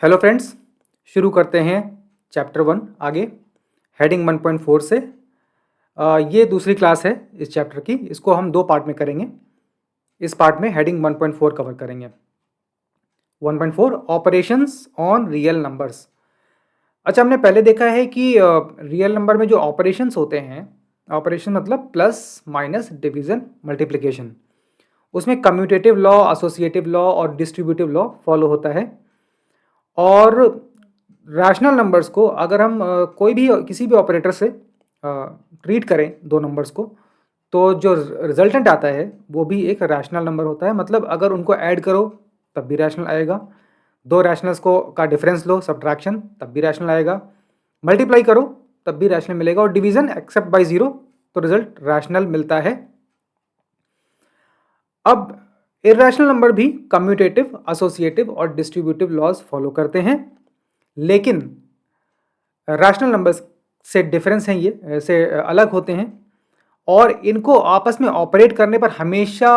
Hello friends, शुरू करते हैं चैप्टर 1 आगे हेडिंग 1.4 से। ये दूसरी क्लास है इस चैप्टर की। इसको हम दो पार्ट में करेंगे। इस पार्ट में हेडिंग 1.4 कवर करेंगे। 1.4 ऑपरेशंस ऑन रियल नंबर्स। अच्छा, हमने पहले देखा है कि रियल नंबर में जो ऑपरेशंस होते हैं, ऑपरेशन मतलब प्लस माइनस डिवीज़न मल्टीप्लिकेशन, उसमें कम्यूटेटिव लॉ, एसोसिएटिव लॉ और डिस्ट्रीब्यूटिव लॉ फॉलो होता है। और रैशनल नंबर्स को अगर हम कोई भी किसी भी ऑपरेटर से ट्रीट करें दो नंबर्स को, तो जो रिजल्टेंट आता है वो भी एक रैशनल नंबर होता है। मतलब अगर उनको ऐड करो तब भी रैशनल आएगा, दो रैशनल्स को का डिफरेंस लो सब्ट्रैक्शन तब भी रैशनल आएगा, मल्टीप्लाई करो तब भी रैशनल मिलेगा, और डिवीजन एक्सेप्ट बाय जीरो तो रिजल्ट रैशनल मिलता है। अब इर्रेशनल नंबर भी कम्यूटेटिव, एसोसिएटिव और डिस्ट्रीब्यूटिव लॉज फॉलो करते हैं, लेकिन रैशनल नंबर्स से डिफरेंस हैं, ये से अलग होते हैं, और इनको आपस में ऑपरेट करने पर हमेशा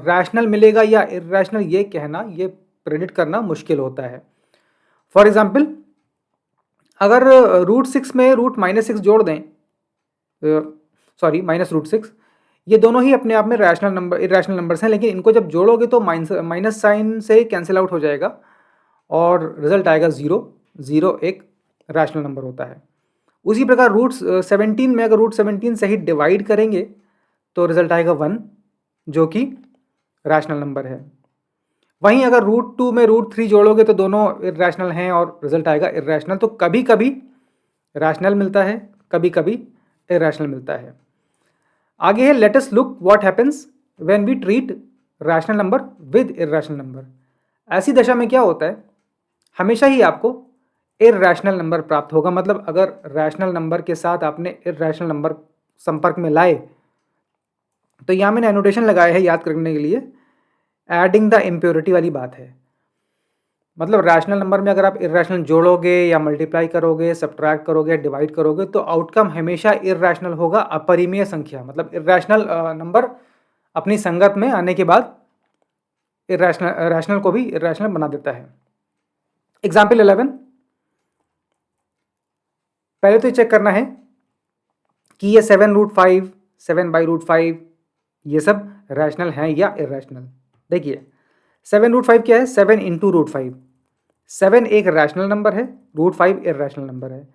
रैशनल मिलेगा या इर्रेशनल ये कहना, ये प्रेडिक्ट करना मुश्किल होता है। फॉर एग्जांपल, अगर √6 में √-6 जोड़ दें, सॉरी -√6, ये दोनों ही अपने आप में रैशनल नंबर इर्रेशनल नंबर्स हैं, लेकिन इनको जब जोड़ोगे तो माइनस साइन से कैंसिल आउट हो जाएगा और रिजल्ट आएगा 0। 0 एक रैशनल नंबर होता है। उसी प्रकार √17 में अगर √17 से ही डिवाइड करेंगे तो रिजल्ट आएगा 1, जो कि रैशनल नंबर है। वहीं अगर √2 में √3 जोड़ोगे तो दोनों इर्रेशनल हैं और रिजल्ट आएगा इर्रेशनल। तो कभी कभी रैशनल मिलता है, कभी कभी इर्रेशनल मिलता है। आगे है, let us look what happens when we treat rational number with irrational number. ऐसी दशा में क्या होता है, हमेशा ही आपको इर्रेशनल नंबर प्राप्त होगा। मतलब अगर रैशनल नंबर के साथ आपने इर्रेशनल नंबर संपर्क में लाए, तो यहाँ मैंने एनोटेशन लगाया है याद करने के लिए, एडिंग द इम्प्योरिटी वाली बात है। मतलब रैशनल नंबर में अगर आप इर्रेशनल जोड़ोगे या मल्टीप्लाई करोगे, सब्ट्रैक्ट करोगे, डिवाइड करोगे, तो आउटकम हमेशा इर्रेशनल होगा, अपरिमेय संख्या। मतलब इर्रेशनल नंबर अपनी संगत में आने के बाद रैशनल को भी इर्रेशनल बना देता है। एग्जाम्पल 11, पहले तो चेक करना है कि ये 7√5, 7/√5 ये सब रैशनल हैं या इर्रेशनल। देखिए 7√5 क्या है, 7 इंटू √5। 7 एक रैशनल नंबर है, √5 इर्रेशनल नंबर है।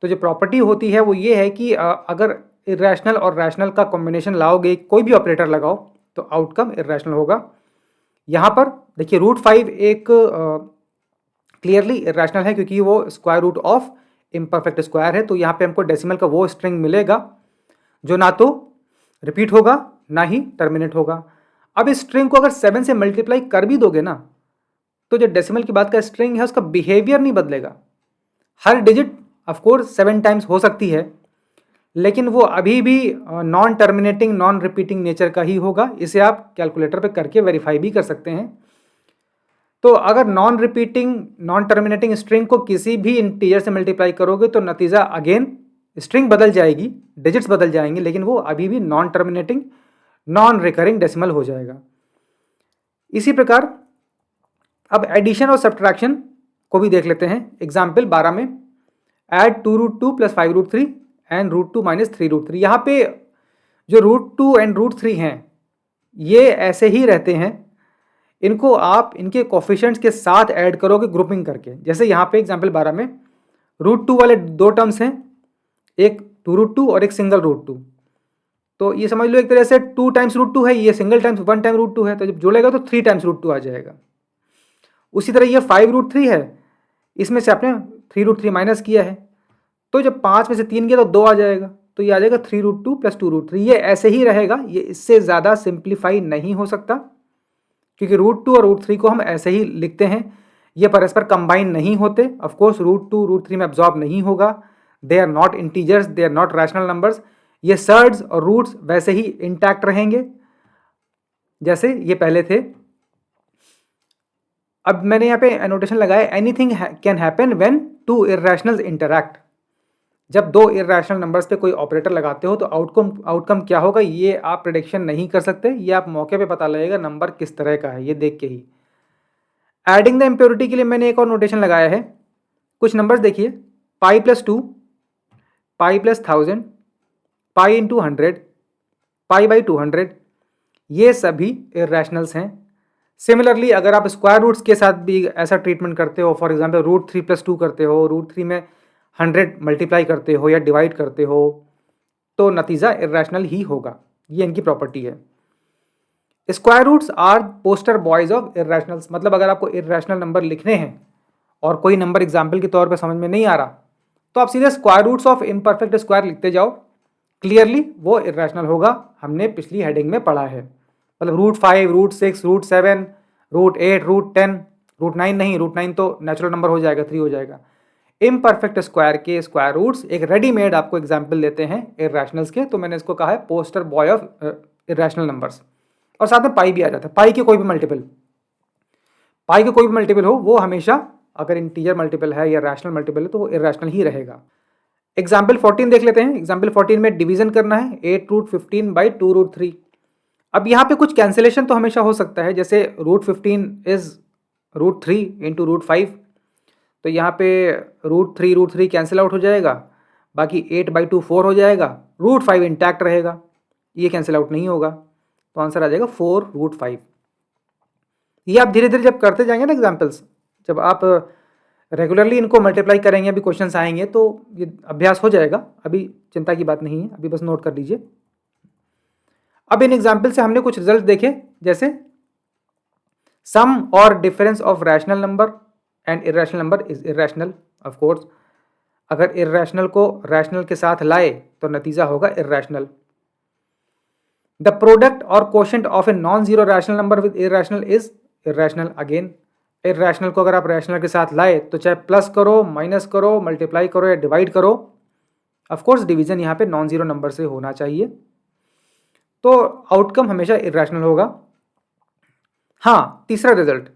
तो जो प्रॉपर्टी होती है वो ये है कि अगर इर्रेशनल और रैशनल का कॉम्बिनेशन लाओगे, कोई भी ऑपरेटर लगाओ, तो आउटकम इर्रेशनल होगा। यहाँ पर देखिए √5 एक क्लियरली इर्रेशनल है, क्योंकि वो square root of imperfect square है। तो यहाँ पे हमको डेसिमल का वो स्ट्रिंग मिलेगा जो ना तो रिपीट होगा ना ही टर्मिनेट होगा। अब इस स्ट्रिंग को अगर 7 से मल्टीप्लाई कर भी दोगे ना, तो जो डेसिमल की बात का स्ट्रिंग है उसका बिहेवियर नहीं बदलेगा। हर डिजिट ऑफकोर्स 7 टाइम्स हो सकती है, लेकिन वो अभी भी non terminating, non repeating nature का ही होगा। इसे आप कैलकुलेटर पे करके वेरीफाई भी कर सकते हैं। तो अगर non repeating, non terminating string को किसी भी इंटीजर से मल्टीप्लाई करोगे तो नतीजा अगेन स्ट्रिंग बदल जाएगी, डिजिट्स बदल जाएंगे, लेकिन वो अभी भी non terminating, non recurring decimal हो जाएगा। इसी प्रकार अब एडिशन और सब्ट्रैक्शन को भी देख लेते हैं। एग्जाम्पल 12 में, ऐड 2√2 + 5√3 एंड √2 - 3√3। यहाँ पे जो √2 एंड √3 हैं ये ऐसे ही रहते हैं, इनको आप इनके कोफिशिएंट्स के साथ ऐड करोगे ग्रुपिंग करके। जैसे यहाँ पे एग्जाम्पल 12 में √2 वाले दो टर्म्स हैं, एक 2√2 और एक सिंगल √2। तो ये समझ लो एक तरह से 2 टाइम्स √2 है, ये सिंगल टाइम्स 1 टाइम √2 है, तो जब जोड़ेगा तो 3 टाइम्स √2 आ जाएगा। उसी तरह ये 5√3 है, इसमें से आपने 3√3 माइनस किया है, तो जब 5 में से 3 गया तो 2 आ जाएगा, तो ये आ जाएगा 3√2 + 2√3। ये ऐसे ही रहेगा, ये इससे ज़्यादा सिंप्लीफाई नहीं हो सकता, क्योंकि √2 और √3 को हम ऐसे ही लिखते हैं, ये परस्पर कंबाइन नहीं होते। ऑफकोर्स √2 √3 में एब्जॉर्ब नहीं होगा, they are not integers, they are not rational numbers. ये सर्ड्स और रूट्स वैसे ही इंटैक्ट रहेंगे जैसे ये पहले थे। अब मैंने यहाँ पे एनोटेशन लगाया, anything can happen when two irrationals interact. जब दो इर्रेशनल नंबर्स पे कोई ऑपरेटर लगाते हो तो आउटकम क्या होगा ये आप प्रेडिक्शन नहीं कर सकते, ये आप मौके पे पता लगेगा नंबर किस तरह का है, ये देख के ही। एडिंग द इम्प्योरिटी के लिए मैंने एक और नोटेशन लगाया है। कुछ नंबर्स देखिए, pi plus 2, pi plus 1000, pi into 100, pi by 200, ये सभी इरेशनल्स हैं। सिमिलरली अगर आप स्क्वायर रूट्स के साथ भी ऐसा ट्रीटमेंट करते हो, फॉर एग्जांपल रूट 3 प्लस 2 करते हो, रूट 3 में 100 मल्टीप्लाई करते हो या डिवाइड करते हो, तो नतीजा इरेशनल ही होगा। ये इनकी प्रॉपर्टी है। Square roots are poster boys of irrationals, मतलब अगर आपको इरेशनल नंबर लिखने हैं और कोई नंबर एग्जाम्पल के तौर पर समझ में नहीं आ रहा, तो आप सीधे square roots of imperfect square लिखते जाओ, क्लियरली वो इरेशनल होगा। हमने पिछली हेडिंग में पढ़ा है। मतलब root 5, root 6, root 7, root 8, root 10, root 9 नहीं, रूट 9 तो नेचुरल नंबर हो जाएगा, 3 हो जाएगा। इम्परफेक्ट स्क्वायर के स्क्वायर रूट्स एक रेडीमेड आपको एग्जाम्पल देते हैं इरेशनल्स के, तो मैंने इसको कहा है poster boy of irrational numbers. और साथ में पाई भी आ जाता है। पाई के कोई भी मल्टीपल, पाई के कोई भी मल्टीपल हो, वो हमेशा अगर इंटीजर मल्टीपल है या रैशनल मल्टीपल है तो वो इरेशनल ही रहेगा। एग्जाम्पल 14 देख लेते हैं। एग्जाम्पल 14 में डिवीजन करना है 8 रूट 15 बाई 2 रूट 3। अब यहाँ पे कुछ कैंसिलेशन तो हमेशा हो सकता है, जैसे root 15 is root 3 into root 5, तो यहाँ पे रूट 3 कैंसिल आउट हो जाएगा, बाकी 8/2 4 हो जाएगा, रूट 5 इंटैक्ट रहेगा, ये कैंसिल आउट नहीं होगा, तो आंसर आ जाएगा 4 रूट 5। ये आप धीरे धीरे जब करते जाएंगे ना एग्जाम्पल्स, जब आप रेगुलरली इनको मल्टीप्लाई करेंगे, अभी क्वेश्चंस आएंगे तो ये अभ्यास हो जाएगा, अभी चिंता की बात नहीं है, अभी बस नोट कर लीजिए। अब इन एग्जाम्पल से हमने कुछ रिजल्ट देखे, जैसे सम और difference of rational number and irrational number is irrational. Of course अगर इरेशनल को रैशनल के साथ लाए तो नतीजा होगा इरेशनल। द प्रोडक्ट और quotient of a non zero rational number with irrational is irrational. Again irrational को अगर आप रैशनल के साथ लाए तो चाहे प्लस करो, माइनस करो, मल्टीप्लाई करो या डिवाइड करो, ऑफ कोर्स डिवीजन यहाँ पे नॉन जीरो नंबर से होना चाहिए, तो आउटकम हमेशा इरेशनल होगा। हाँ, तीसरा result,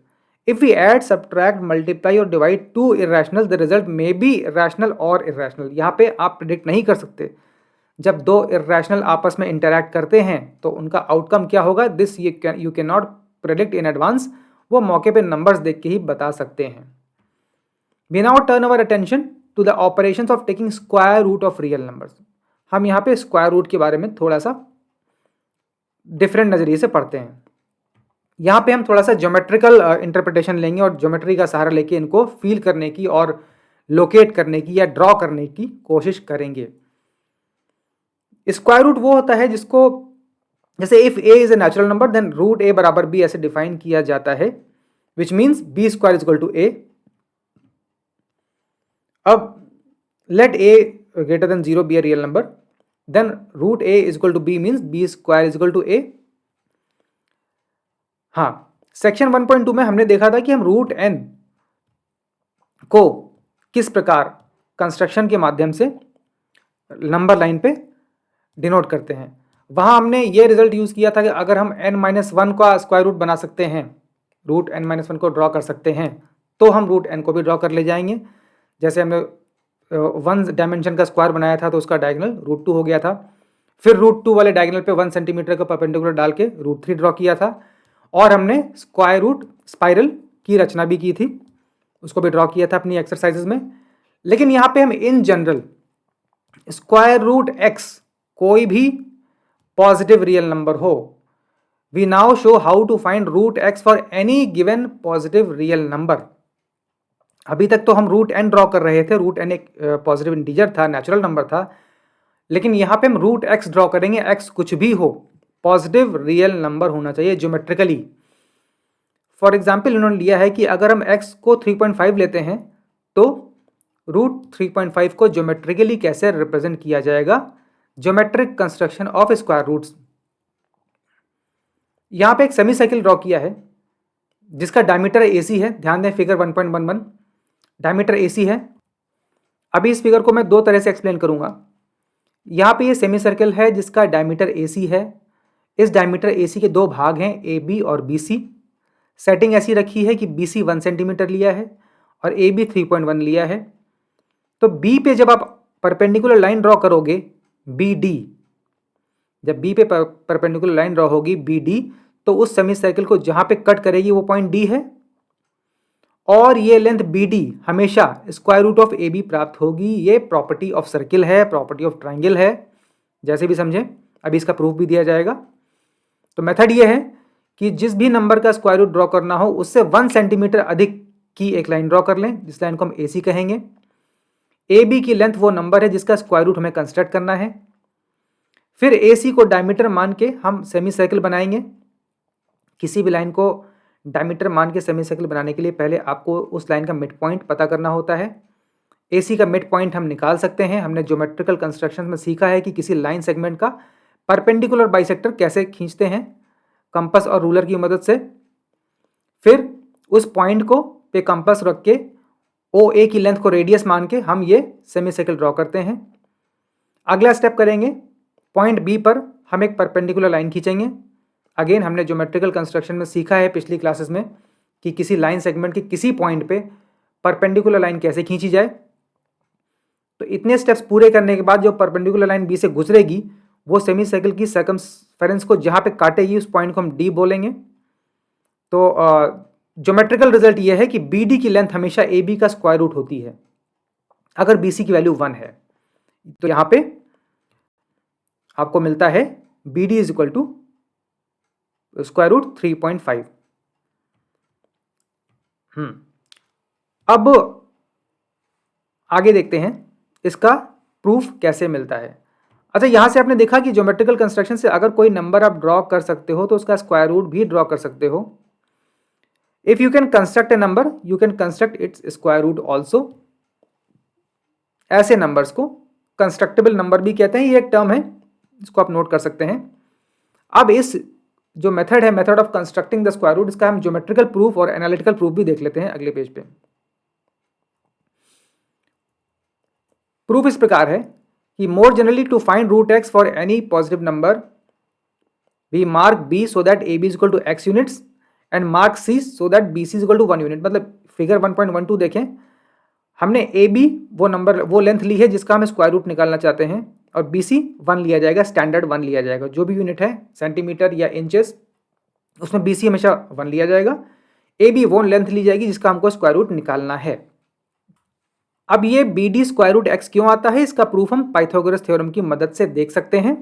if we add, subtract, multiply और divide two irrational, the result may be rational और इरेशनल। यहाँ पे आप प्रिडिक्ट नहीं कर सकते, जब दो इरेशनल आपस में इंटरैक्ट करते हैं तो उनका आउटकम क्या होगा, this you can not predict in advance, वो मौके पे नंबर्स देख के ही बता सकते हैं। We now turn our attention to the operations of taking square root of real numbers. हम यहाँ पे स्क्वायर रूट के बारे में थोड़ा सा डिफरेंट नज़रिए से पढ़ते हैं। यहाँ पे हम थोड़ा सा ज्योमेट्रिकल इंटरप्रिटेशन लेंगे और ज्योमेट्री का सहारा लेके इनको फील करने की और लोकेट करने की या ड्रॉ करने की कोशिश करेंगे। स्क्वायर रूट वो होता है जिसको, जैसे if A is a natural number then root A बराबर बी ऐसे डिफाइन किया जाता है, which means B square is equal to A. अब let A greater than 0 B a real number, then root A is equal to B means B square is equal to A. हाँ, section 1.2 में हमने देखा था कि हम root N को किस प्रकार कंस्ट्रक्शन के माध्यम से नंबर लाइन पे डिनोट करते हैं। वहाँ हमने ये रिजल्ट यूज़ किया था कि अगर हम n-1 का स्क्वायर रूट बना सकते हैं, रूट n-1 को ड्रॉ कर सकते हैं, तो हम रूट n को भी ड्रॉ कर ले जाएंगे। जैसे हमने 1 डायमेंशन का स्क्वायर बनाया था तो उसका डायगोनल रूट 2 हो गया था, फिर रूट 2 वाले डायगोनल पे 1 सेंटीमीटर का परपेंडिकुलर डाल के रूट 3 ड्रॉ किया था, और हमने स्क्वायर रूट स्पाइरल की रचना भी की थी, उसको भी ड्रॉ किया था अपनी एक्सरसाइजेज में। लेकिन यहाँ पे हम in general square root x कोई भी पॉजिटिव रियल नंबर हो, we now show how to find root x for any given positive real number. अभी तक तो हम रूट n ड्रॉ कर रहे थे, रूट n एक पॉजिटिव इंटीजर था, नेचुरल नंबर था, लेकिन यहाँ पे हम रूट x ड्रॉ करेंगे, x कुछ भी हो, पॉजिटिव रियल नंबर होना चाहिए ज्योमेट्रिकली। फॉर एग्जाम्पल इन्होंने लिया है कि अगर हम x को 3.5 लेते हैं तो रूट 3.5 को ज्योमेट्रिकली कैसे रिप्रेजेंट किया जाएगा, geometric construction of square roots. यहाँ पे एक सेमी साइकिल ड्रॉ किया है जिसका डायमीटर AC है, ध्यान दें फिगर 1.11 डायमीटर AC है। अभी इस फिगर को मैं दो तरह से एक्सप्लेन करूंगा। यहाँ पे ये सेमी सर्कल है जिसका डायमीटर AC है, इस डायमीटर AC के दो भाग हैं AB और BC। सेटिंग ऐसी रखी है कि BC 1 सेंटीमीटर लिया है और AB 3.1 लिया है। तो B पे जब आप परपेंडिकुलर लाइन ड्रॉ करोगे BD, जब B पे परपेंडिकुलर लाइन ड्रॉ होगी BD, तो उस सेमी सर्कल को जहाँ पे कट करेगी वो पॉइंट D है, और ये लेंथ BD हमेशा स्क्वायर रूट ऑफ AB प्राप्त होगी। ये प्रॉपर्टी ऑफ सर्किल है, प्रॉपर्टी ऑफ ट्राइंगल है, जैसे भी समझें। अभी इसका प्रूफ भी दिया जाएगा। तो मेथड ये है कि जिस भी नंबर का स्क्वायर रूट ड्रॉ करना हो उससे 1 सेंटीमीटर अधिक की एक लाइन ड्रॉ कर लें, जिस लाइन को हम AC कहेंगे। AB की लेंथ वो नंबर है जिसका स्क्वायर रूट हमें कंस्ट्रक्ट करना है। फिर AC को डायमीटर मान के हम सेमी सर्कल बनाएंगे। किसी भी लाइन को डायमीटर मान के सेमी सर्कल बनाने के लिए पहले आपको उस लाइन का मिड पॉइंट पता करना होता है। AC का मिड पॉइंट हम निकाल सकते हैं। हमने ज्योमेट्रिकल कंस्ट्रक्शन में सीखा है कि किसी लाइन सेगमेंट का परपेंडिकुलर बाइसेक्टर कैसे खींचते हैं कंपास और रूलर की मदद से। फिर उस पॉइंट को पे कंपास रख के OA की लेंथ को रेडियस मान के हम ये सेमी सर्कल ड्रॉ करते हैं। अगला स्टेप करेंगे, पॉइंट B पर हम एक परपेंडिकुलर लाइन खींचेंगे। अगेन हमने ज्योमेट्रिकल कंस्ट्रक्शन में सीखा है पिछली क्लासेस में कि किसी लाइन सेगमेंट के किसी पॉइंट पे परपेंडिकुलर लाइन कैसे खींची जाए। तो इतने स्टेप्स पूरे करने के बाद जो परपेंडिकुलर लाइन B से गुजरेगी वो सेमी सर्कल की सर्कमफेरेंस को जहाँ पे काटेगी उस पॉइंट को हम D बोलेंगे। तो ज्योमेट्रिकल रिजल्ट ये है कि BD की लेंथ हमेशा AB का स्क्वायर रूट होती है अगर BC की वैल्यू 1 है। तो यहाँ पे आपको मिलता है BD is equal to square root 3.5। अब आगे देखते हैं इसका प्रूफ कैसे मिलता है। अच्छा, यहां से आपने देखा कि ज्योमेट्रिकल कंस्ट्रक्शन से अगर कोई नंबर आप ड्रॉ कर सकते हो तो उसका स्क्वायर रूट भी ड्रॉ कर सकते हो। If you can construct a number you can construct its square root also. ऐसे नंबर्स को कंस्ट्रक्टेबल नंबर भी कहते हैं, ये एक टर्म है, इसको आप नोट कर सकते हैं। अब इस जो मेथड है, method of constructing the square root, इसका हम ज्योमेट्रिकल प्रूफ और एनालिटिकल प्रूफ भी देख लेते हैं अगले पेज पे। प्रूफ इस प्रकार है कि more generally to find root x for any positive number we mark B so that AB is equal to x units and mark C so that BC is equal to 1 unit. मतलब figure 1.12 देखें, हमने AB वो number वो length ली है जिसका हम square root निकालना चाहते हैं और BC 1 लिया जाएगा, स्टैंडर्ड 1 लिया जाएगा। जो भी यूनिट है सेंटीमीटर या इंचेस उसमें BC हमेशा 1 लिया जाएगा। AB वो लेंथ ली जाएगी जिसका हमको स्क्वायर रूट निकालना है। अब ये BD स्क्वायर रूट x क्यों आता है, इसका प्रूफ हम पाइथागोरस थ्योरम की मदद से देख सकते हैं।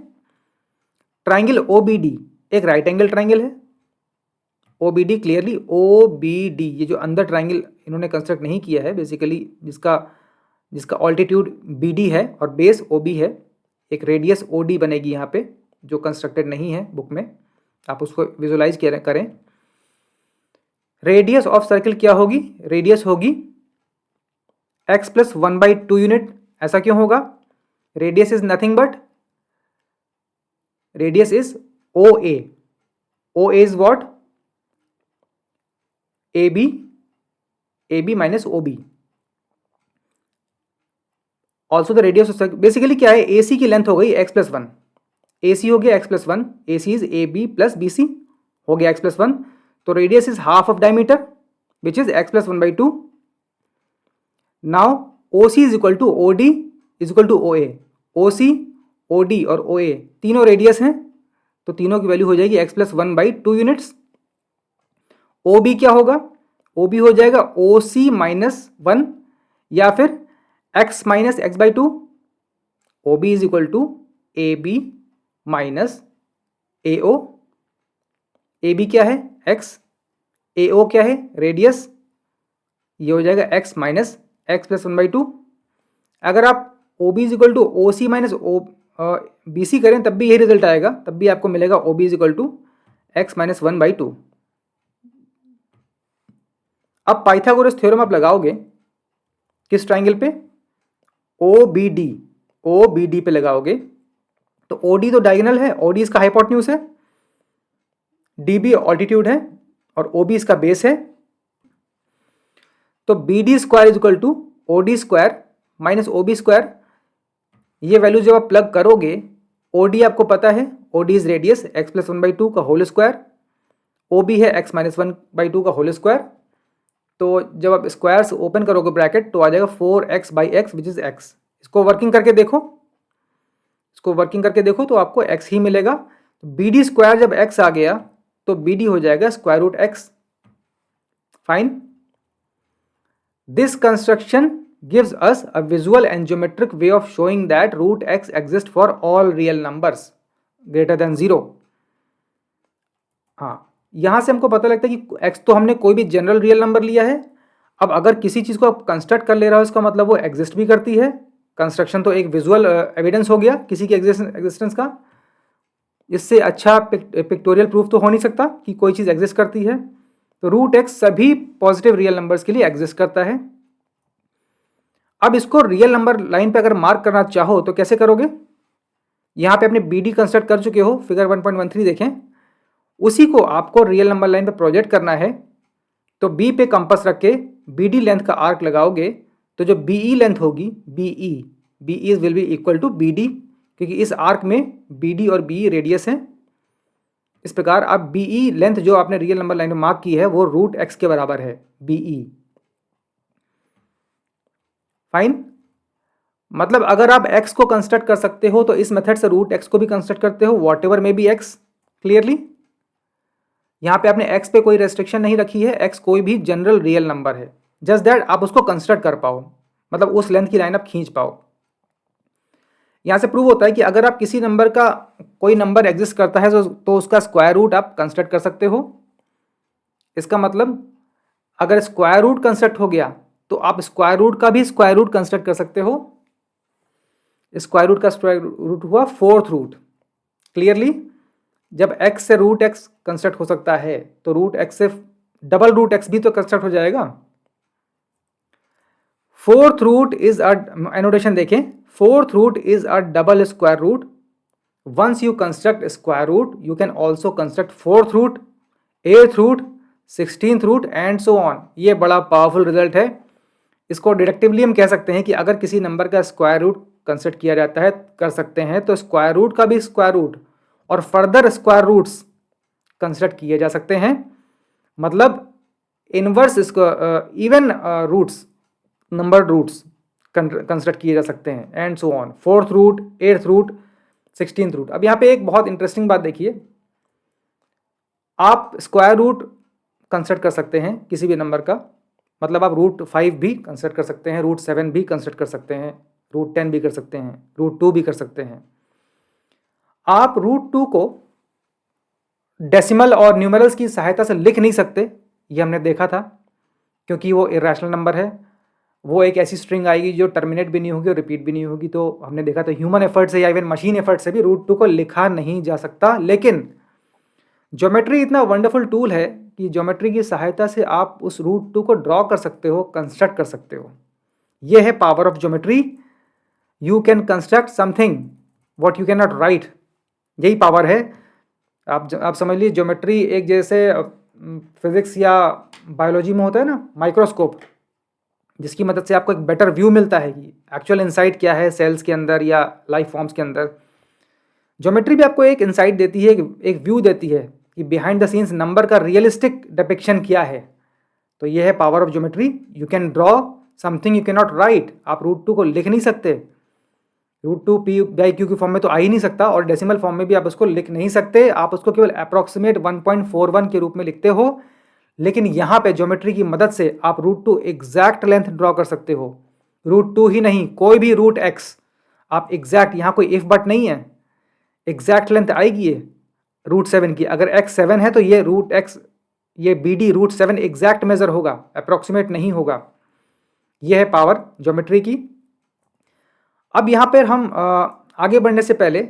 ट्राइंगल OBD एक राइट एंगल ट्राइंगल है। OBD क्लियरली OBD, ये जो अंदर ट्राइंगल इन्होंने कंस्ट्रक्ट नहीं किया है बेसिकली, जिसका ऑल्टीट्यूड BD है और बेस OB है, एक रेडियस OD बनेगी यहाँ पे जो कंस्ट्रक्टेड नहीं है बुक में, आप उसको विजुलाइज करें। रेडियस ऑफ सर्किल क्या होगी, रेडियस होगी x प्लस 1/2 यूनिट। ऐसा क्यों होगा, radius is nothing but radius is OA। OA is what, AB minus OB। Also the radius of circle, basically क्या है, AC की लेंथ हो गई x प्लस 1, AC हो गया x plus 1, AC is AB plus BC हो गया x plus 1। तो radius is half of diameter which is x plus 1/2। Now OC is equal to OD is equal to OA। OC, OD और OA तीनों radius हैं तो तीनों की value हो जाएगी x प्लस 1/2 यूनिट्स। OB क्या होगा, OB हो जाएगा OC माइनस 1 या फिर x minus x/2। OB is equal to AB minus AO। AB क्या है x, AO क्या है रेडियस, ये हो जाएगा x माइनस x प्लस 1/2। अगर आप OB is equal to OC minus BC करें तब भी यही रिजल्ट आएगा, तब भी आपको मिलेगा OB is equal to x minus 1/2। अब पाइथागोरस थ्योरम आप लगाओगे किस ट्राइंगल पे, OBD पे लगाओगे। तो OD तो डायगोनल है, OD इसका हाइपोटेन्यूज है, DB ऑल्टीट्यूड है और OB इसका बेस है। तो BD square is equal to OD square minus OB square. ये वैल्यू जब आप प्लग करोगे, OD आपको पता है, OD is radius x plus 1/2 का होल स्क्वायर, OB है x माइनस 1/2 का होल स्क्वायर। तो जब आप स्क्वायर से ओपन करोगे ब्रैकेट तो आ जाएगा 4x/x विच इज x। इसको वर्किंग करके देखो, तो आपको x ही मिलेगा। BD स्क्वायर जब x आ गया तो BD हो जाएगा square root x। Fine. This construction gives us a visual and geometric way of showing that root x exists for all real numbers greater than 0. हाँ, यहां से हमको पता लगता है कि x तो हमने कोई भी जनरल रियल नंबर लिया है. अब अगर किसी चीज को आप कंस्ट्रक्ट कर ले रहा हो इसका मतलब वो एग्जिस्ट भी करती है. कंस्ट्रक्शन तो एक विजुअल एविडेंस हो गया किसी की एग्जिस्टेंस का. इससे अच्छा पिक्टोरियल प्रूफ तो हो नहीं सकता कि कोई चीज एग्जिस्ट करती है. तो रूट एक्स सभी पॉजिटिव रियल नंबर्स के लिए एग्जिस्ट करता है. अब इसको रियल नंबर लाइन पे अगर मार्क करना चाहो तो कैसे करोगे? यहाँ पे अपने बी डी कंस्ट्रक्ट कर चुके हो, फिगर 1.13 देखें. उसी को आपको रियल नंबर लाइन पे प्रोजेक्ट करना है. तो बी पे कंपास रख के बी डी लेंथ का आर्क लगाओगे तो जो बी ई लेंथ होगी B E will be equal to B D, क्योंकि इस आर्क में बी डी और बी ई रेडियस है. इस प्रकार अब बी ई लेंथ जो आपने रियल नंबर लाइन में मार्क की है वो रूट एक्स के बराबर है, बी ई. फाइन. मतलब अगर आप x को कंस्ट्रक्ट कर सकते हो तो इस मेथड से रूट x को भी कंस्ट्रक्ट करते हो, what ever may be x. Clearly यहाँ पे आपने x पे कोई रेस्ट्रिक्शन नहीं रखी है, x कोई भी जनरल रियल नंबर है. जस्ट दैट आप उसको कंस्ट्रक्ट कर पाओ, मतलब उस लेंथ की लाइन आप खींच पाओ. यहाँ से प्रूव होता है कि अगर आप किसी नंबर का कोई नंबर एग्जिस्ट करता है तो उसका स्क्वायर रूट आप कंस्ट्रक्ट कर सकते हो. इसका मतलब अगर स्क्वायर रूट कंस्ट्रक्ट हो गया तो आप स्क्वायर रूट का भी स्क्वायर रूट कंस्ट्रक्ट कर सकते हो. स्क्वायर रूट का स्क्वायर रूट हुआ फोर्थ रूट. क्लियरली जब x से रूट x कंस्ट्रक्ट हो सकता है तो रूट x से डबल रूट x भी तो कंस्ट्रक्ट हो जाएगा. Fourth root is a annotation देखें, fourth root is a double square root. Once you construct square root you can also construct fourth root, eighth root, 16th root and so on. ये बड़ा powerful result है. इसको डिडक्टिवली हम कह सकते हैं कि अगर किसी नंबर का स्क्वायर रूट कंस्ट्रक्ट किया जाता है कर सकते हैं तो स्क्वायर रूट का भी स्क्वायर रूट और फर्दर स्क्वायर रूट्स कंस्ट्रक्ट किए जा सकते हैं. मतलब inverse even roots, number roots construct किए जा सकते हैं and so on. Fourth root, eighth root, 16th root. अब यहाँ पे एक बहुत इंटरेस्टिंग बात देखिए, आप स्क्वायर रूट कंस्ट्रक्ट कर सकते हैं किसी भी नंबर का, मतलब आप रूट 5 भी कंस्ट्रक्ट कर सकते हैं, रूट 7 भी कंस्ट्रक्ट कर सकते हैं, रूट 10 भी कर सकते हैं, रूट 2 भी कर सकते हैं. आप रूट 2 को डेसिमल और न्यूमेरल्स की सहायता से लिख नहीं सकते, ये हमने देखा था, क्योंकि वो इरेशनल नंबर है. वो एक ऐसी स्ट्रिंग आएगी जो टर्मिनेट भी नहीं होगी और रिपीट भी नहीं होगी. तो हमने देखा था ह्यूमन एफर्ट से या इवन मशीन एफर्ट से भी रूट 2 को लिखा नहीं जा सकता. लेकिन ज्योमेट्री इतना वंडरफुल टूल है कि ज्योमेट्री की सहायता से आप उस रूट 2 को ड्रॉ कर सकते हो, कंस्ट्रक्ट कर सकते हो. ये है power of geometry. You can construct something what you can not right. यही पावर है. आप समझ लीजिए ज्योमेट्री एक जैसे फिजिक्स या बायोलॉजी में होता है ना माइक्रोस्कोप, जिसकी मदद से आपको एक बेटर व्यू मिलता है कि एक्चुअल इनसाइट क्या है सेल्स के अंदर या लाइफ फॉर्म्स के अंदर. ज्योमेट्री भी आपको एक इनसाइट देती है, एक व्यू देती है कि बिहाइंड द सीन्स नंबर का रियलिस्टिक डिपिक्शन क्या है. तो ये है power of geometry. You can draw something you can not right. आप रूट 2 को लिख नहीं सकते, रूट 2 पी बाई क्यू की फॉर्म में तो आ ही नहीं सकता, और डेसिमल फॉर्म में भी आप उसको लिख नहीं सकते. आप उसको केवल अप्रॉक्सीमेट 1.41 के रूप में लिखते हो. लेकिन यहाँ पे ज्योमेट्री की मदद से आप रूट 2 एग्जैक्ट लेंथ ड्रॉ कर सकते हो. रूट 2 ही नहीं, कोई भी रूट एक्स आप एग्जैक्ट, यहाँ कोई इफ बट नहीं है, एग्जैक्ट लेंथ आएगी ये रूट 7 की. अगर x 7 है तो ये रूट x, ये B D root 7 exact measure होगा, अप्रॉक्सीमेट नहीं होगा. यह है पावर ज्योमेट्री की. अब यहाँ पर हम आगे बढ़ने से पहले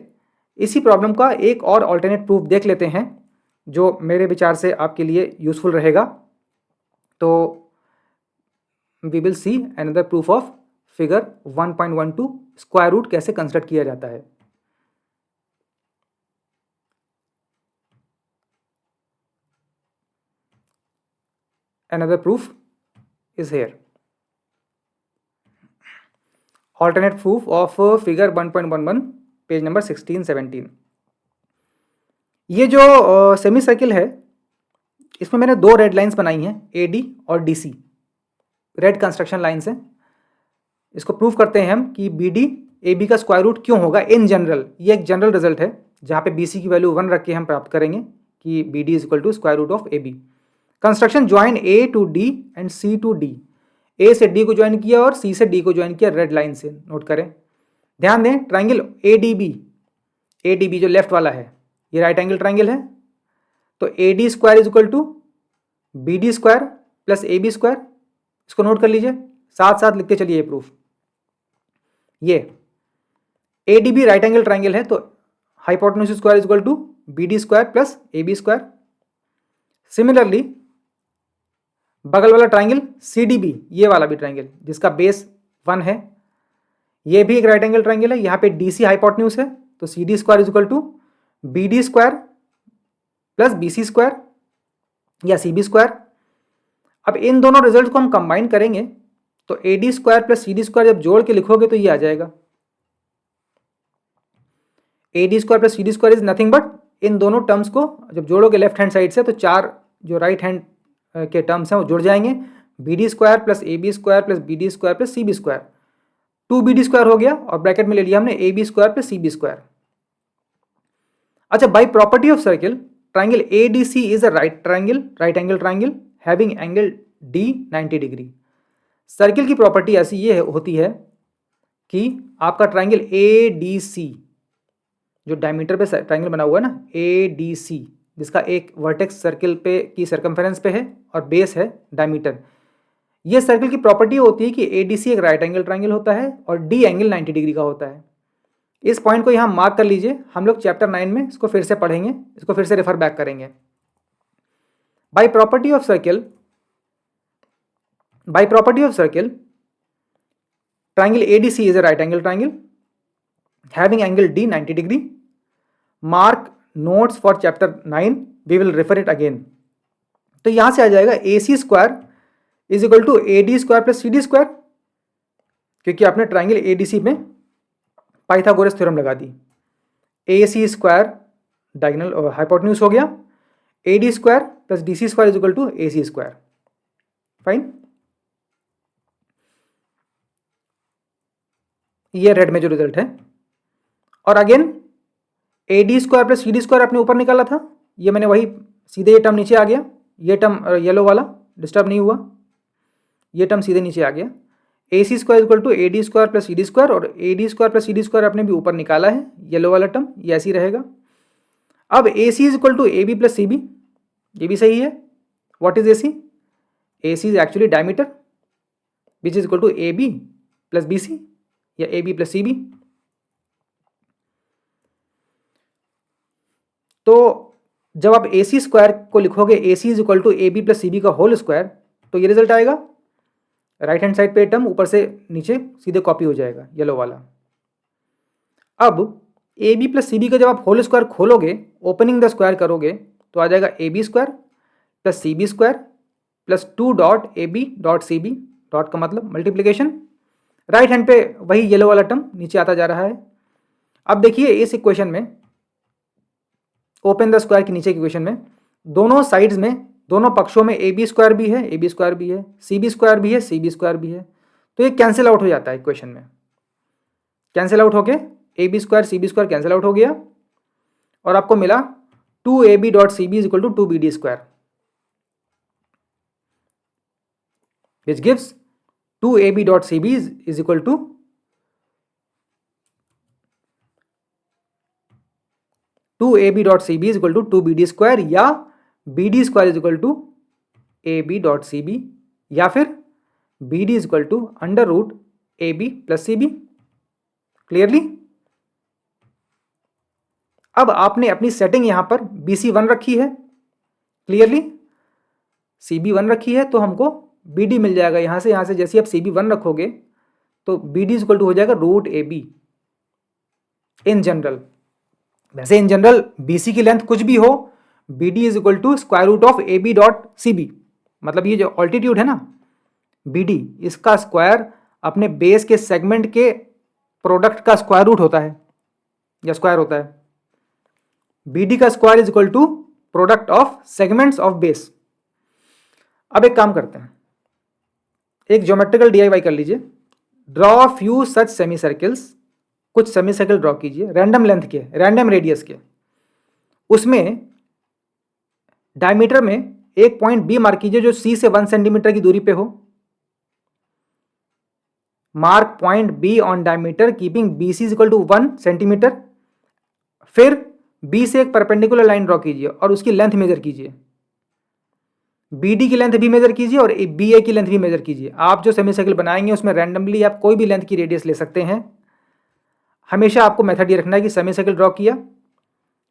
इसी प्रॉब्लम का एक और ऑल्टरनेट प्रूफ देख लेते हैं जो मेरे विचार से आपके लिए यूजफुल रहेगा. तो we will see another proof of figure 1.12 square root कैसे कंस्ट्रक्ट किया जाता है. Another proof is here. Alternate proof of figure 1.11 page number 16-17. ये जो सेमी सर्किल है इसमें मैंने दो रेड लाइंस बनाई हैं, AD और DC, रेड कंस्ट्रक्शन लाइंस हैं. इसको प्रूव करते हैं हम कि BD AB का स्क्वायर रूट क्यों होगा इन जनरल. ये एक जनरल रिजल्ट है जहाँ पे BC की वैल्यू 1 रख के हम प्राप्त करेंगे कि BD is equal to square root of AB. Construction join A to D and C to D ए से डी को ज्वाइन किया और सी से डी को ज्वाइन किया रेड लाइन से, नोट करें। ध्यान दें ट्राइंगल एडीबी जो लेफ्ट वाला है ये राइट एंगल ट्राइंगल है, तो A D square is equal to B D square plus A B square. इसको नोट कर लीजिए, साथ साथ लिखते चलिए ये प्रूफ। ये A D B right angle triangle है तो hypotenuse square is equal to B D square plus A B square. Similarly बगल वाला ट्राइंगल सी डी बी, ये वाला भी ट्राइंगल जिसका बेस 1 है, ये भी एक राइट एंगल ट्राइंगल है। यहाँ पे डी सी हाइपोटेन्यूज है तो C D square is equal to B D square plus B C square या सी बी स्क्वायर। अब इन दोनों रिजल्ट को हम कंबाइन करेंगे तो A D square plus C D square जब जोड़ के लिखोगे तो ये आ जाएगा। A D square plus C D square is nothing but, इन दोनों टर्म्स को जब जोड़ोगे लेफ्ट हैंड साइड से तो 4 जो राइट हैंड के टर्म्स हैं वो जुड़ जाएंगे। B D square plus A B square plus B D square plus C B square, 2bd square हो गया और ब्रैकेट में ले लिया हमने A B square plus C B square. अच्छा, by property of circle triangle A D C is a right angle triangle having angle D 90 degree. Circle की property ऐसी ये होती है कि आपका ट्राइंगल ए डी सी जो डायमीटर पे ट्राइंगल बना हुआ है ना, ए डी सी, जिसका एक वर्टेक्स सर्किल पे की सर्कमफेरेंस पे है और बेस है डायमीटर, ये सर्किल की प्रॉपर्टी होती है कि ए डी सी एक राइट एंगल ट्राइंगल होता है और डी एंगल 90 डिग्री का होता है। इस पॉइंट को यहाँ मार्क कर लीजिए, हम लोग चैप्टर 9 में इसको फिर से पढ़ेंगे, इसको फिर से रेफर बैक करेंगे। By property of circle triangle A D C is a right angle triangle having angle D 90 degree. Mark notes for chapter 9, we will refer it again. तो यहां से आ जाएगा A C square is equal to A D square plus C D square, क्योंकि आपने triangle A D सी में Pythagoras theorem लगा दी। A C square diagonal hypotenuse हो गया, A D square plus D C square is equal to A C square. Fine, ये red में जो रिजल्ट है। और again A D square plus C D square आपने ऊपर निकाला था, ये मैंने वही सीधे ये टर्म नीचे आ गया, ये टर्म येलो वाला डिस्टर्ब नहीं हुआ, ये टर्म सीधे नीचे आ गया। A C square equal to A D square plus C D square, और A D square plus C D square आपने भी ऊपर निकाला है, येलो वाला टर्म ये ऐसे ही रहेगा। अब A C is equal to A B plus C B, ये भी सही है। What is A C? A C is actually diameter which is equal to A B plus B C या A B plus C B. तो जब आप A C square को लिखोगे A C is equal to A B plus C B का whole square, तो ये result आएगा। राइट हैंड साइड पे टर्म ऊपर से नीचे सीधे कॉपी हो जाएगा येलो वाला। अब A B plus C B का जब आप होल स्क्वायर खोलोगे, ओपनिंग द स्क्वायर करोगे, तो आ जाएगा A B square plus C B square plus 2 dot A B dot C B, dot का मतलब मल्टीप्लीकेशन। राइट हैंड पे वही येलो वाला टर्म नीचे आता जा रहा है। अब देखिए इस इक्वेशन में, ओपन द स्क्वायर के नीचे की इक्वेशन में, दोनों साइड्स में, दोनों पक्षों में ए बी स्क्वायर भी है, ए बी स्क्वायर भी है, सी बी स्क्वायर भी है, सी बी स्क्वायर भी है, तो ये कैंसिल आउट हो जाता है इक्वेशन में। कैंसिल आउट होके A B square C B square cancel out हो गया और आपको मिला 2 A B dot C B is equal to 2 B D square, which gives 2 A B dot C B is equal to 2 A B dot C B is equal to 2 B D square, या B D square is equal to A B dot C B, या फिर B D is equal to under root A B plus C B. Clearly? अब आपने अपनी setting यहां पर B C 1 रखी है, क्लियरली सी बी 1 रखी है, तो हमको बी डी मिल जाएगा यहां से जैसे आप सी बी 1 रखोगे तो B D is equal to हो जाएगा root A B in general. वैसे इन जनरल बी सी की लेंथ कुछ भी हो, B D is equal to square root of A B dot C B, मतलब ये जो ऑल्टीट्यूड है ना बी डी, इसका स्क्वायर अपने बेस के सेगमेंट के प्रोडक्ट का स्क्वायर रूट होता है या स्क्वायर होता है। बी डी का square is equal to product of segments of base. अब एक काम करते हैं, एक ज्योमेट्रिकल डीआईवाई कर लीजिए। Draw few such semi circles, कुछ सेमी सर्किल ड्रॉ कीजिए रैंडम लेंथ के, रैंडम रेडियस के। उसमें डायमीटर में एक पॉइंट बी मार्क कीजिए जो सी से 1 सेंटीमीटर की दूरी पे हो। Mark point B on diameter keeping B C equal to 1 centimetre. फिर बी से एक परपेंडिकुलर लाइन ड्रॉ कीजिए और उसकी लेंथ मेजर कीजिए। बी डी की लेंथ भी मेजर कीजिए और बी ए की लेंथ भी मेजर कीजिए। आप जो सेमी सर्कल बनाएंगे उसमें रैंडमली आप कोई भी लेंथ की रेडियस ले सकते हैं। हमेशा आपको मेथड ये रखना है कि सेमी सर्कल ड्रॉ किया,